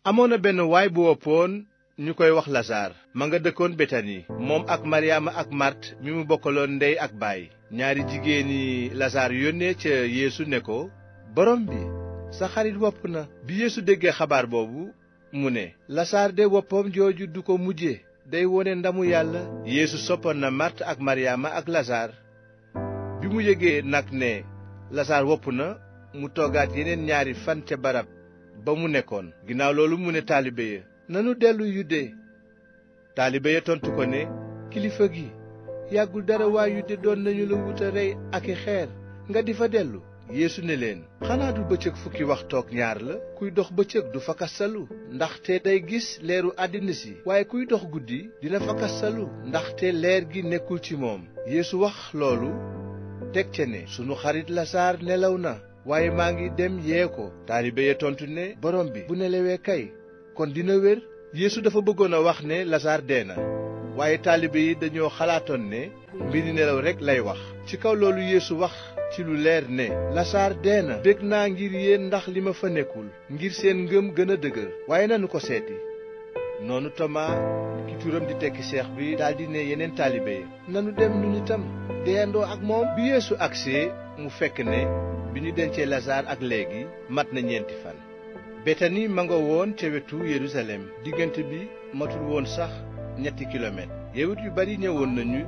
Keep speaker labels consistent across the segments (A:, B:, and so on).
A: amoon na benn waay bu woppoon ñu koy wax lasaar ma nga dëkkoon betani moom ak maryaama ak màrt mi mu bokkaloon ndey ak baay. ñaari jigéeni lasaar yónnee ca yeesu ne ko, borom bi, sa xarit wopp na. bi yeesu déggee xabaar boobu mu ne, lasaar de woppam jooju du ko mujje, day wone ndamu yàlla. yeesu soppoon na màrt ak maryaama ak lasaar. bi mu yëgee nag ne lasaar wopp na, mu toogaat yeneen ñaari fan ca barab ba mu nekkoon. ginnaaw loolu mu ne taalibe ya, nanu dellu Yude. taalibe ya tontu ko ne, kilifa gi, yàggul dara waa Yude doon nañu la wuta rey ak i xeer nga di fa dellu. yeesu ne leen, xanaa du bëccëg fukki waxtook ñaar la? kuy dox bëccëg du fakkastalu ndaxte day gis leeru àddina si, waaye kuy dox guddi dina fakkastalu ndaxte leer gi nekkul ci moom. yeesu wax loolu teg ca ne, sunu xarit lasaar nelaw na, waaye maa ngi dem yee ko. taalibe ya tontu ne, borom bi, bu nelawee kay kon dina wér. yeesu dafa bëggoon a wax ne lasaar dee na, waaye taalibe yi dañoo xalaatoon ne mbiri nelaw rekk lay wax. ci kaw loolu yeesu wax ci lu leer ne, lasaar dee na. bég naa ngir yéen ndax li ma fa nekkul, ngir seen ngëm gën a dëgër. waaye nanu ko seeti. noonu tomaa ki turam di tekki seex bi daldi ne yeneen taalibe yi, nanu dem ñun itam deyandoo ak moom. bi yeesu agsee mu fekk ne bi ñu dencee lasaar ak léegi mat na 4 fan. betani ma nga woon ca wetu yerusalem, diggante bi matul woon sax 3 kilomètre. yawut yu bari ñëwoon nañu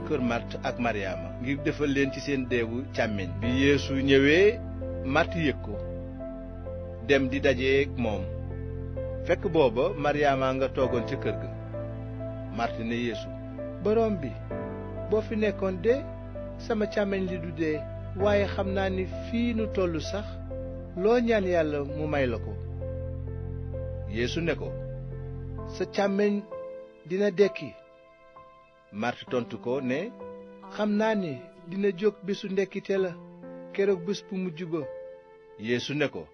A: kër màrt ak maryaama ngir defal leen ci seen deewu càmmiñ. bi yeesu ñëwee, màrt yëg ko, dem di dajeek moom. fekk booba maryaama nga toogoon ca kër ga. màrt ne yeesu, borom bi, boo fi nekkoon de sama càmmiñ li du dee. waaye xam naa ni fii nu tollu sax loo ñaan yàlla mu may la ko. yeesu ne ko, sa càmmiñ dina dekki. màrt tontu ko ne, xam naa ni dina jóg bésu ndekkite la, keroog bés bu mujj ba. yeesu ne ko,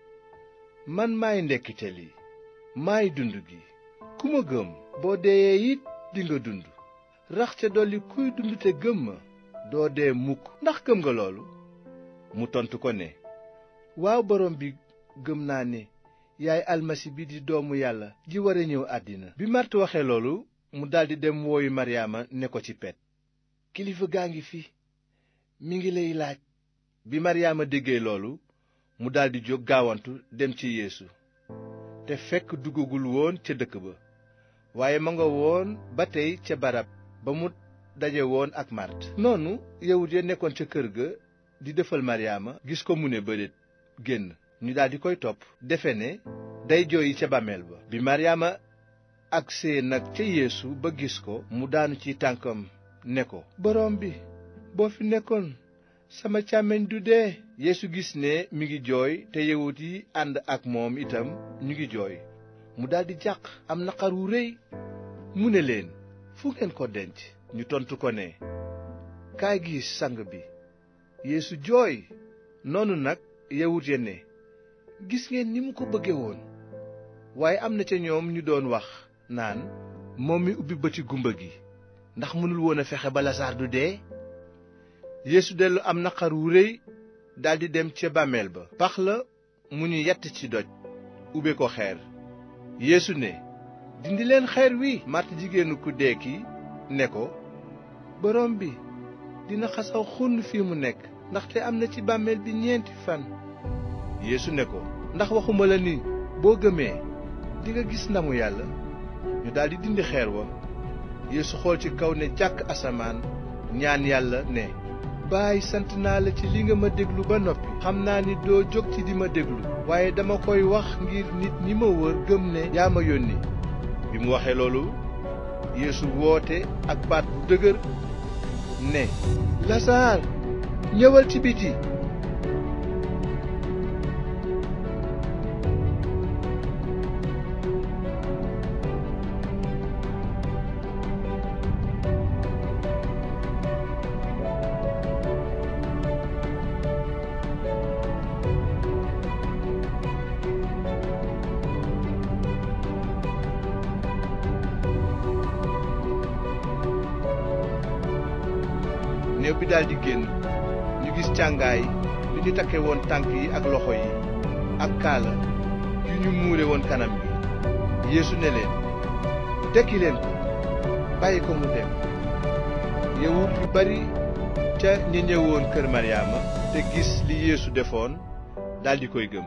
A: man maay ndekkite li, maay dund gi. ku ma gëm boo deeyee it dinga dund. rax ca dolli kuy dund te gëm ma doo dee mukk. ndax gëm nga loolu? mu tontu ko ne, waaw borom bi, gëm naa ne yaay almasi bi di doomu yàlla ji war a ñëw àddina. bi màrt waxee loolu, mu daldi dem wooyu maryaama ne ko ci pet, kilifa gaa ngi fi, mi ngi lay laaj. bi maryaama déggee loolu, mu daldi jóg gaawantu dem ci yeesu. te fekk duggagul woon ca dëkk ba, waaye ma nga woon ba tey ca barab ba mu daje woon ak màrt. noonu yawut ya nekkoon ca kër ga di defal maryaama gis ko mu ne bëreet génn. ñu daldi koy topp, defe ne day jooyi ca bàmmeel ba. bi maryaama agsee nag ca yeesu ba gis ko, mu daanu ci tànkam ne ko, borom bi, boo fi nekkoon sama càmmiñ du dee. yeesu gis ne mi ngi jooy te yawut yi ànd ak moom itam ñu ngi jooy. mu daldi jàq am naqar wu rëy. mu ne leen, fu ngeen ko denc? ñu tontu ko ne, kaay gis sang bi. yeesu jooy. noonu nag yawut ya ne, gis ngeen ni mu ko bëgge woon. waaye am na ca ñoom ñu doon wax naan, moom mi ubbi bëti gumba gi ndax mënul woon a fexe ba lasaar du dee. yeesu dellu am naqar wu rëy daldi dem ca bàmmeel ba. pax la mu ñu yatt ci doj, ubbe ko xeer. yeesu ne, dindi leen xeer wi. màrt jigéenu ku dee ki ne ko, borom bi, dina xasaw xunn fii mu nekk, ndaxte am na ci bàmmeel bi 4 fan. yeesu ne ko, ndax waxuma la ni boo gëmee dinga gis ndamu yàlla. ñu daldi dindi xeer wa. yeesu xool ci kaw ne jàkk asamaan, ñaan yàlla ne, baay, sant naa la ci li nga ma déglu ba noppi. xam naa ni doo jóg ci di ma déglu, waaye dama koy wax ngir nit ñi ma wër gëm ne yaa ma yónni. bi mu waxee loolu, yeesu woote ak baat bu dëgër ne, lasaar, ñëwal ci biti. néew bi daldi génn. ñu gis càngaay li ñu takke woon tànk yi ak loxo yi, ak kaala yu ñu muure woon kanam gi. Yeesu ne leen tekki leen ko bàyyi ko mu dem. yawut yu bari ca ñi ñëwoon kër Maryaama te gis li Yeesu defoon daldi koy gëm.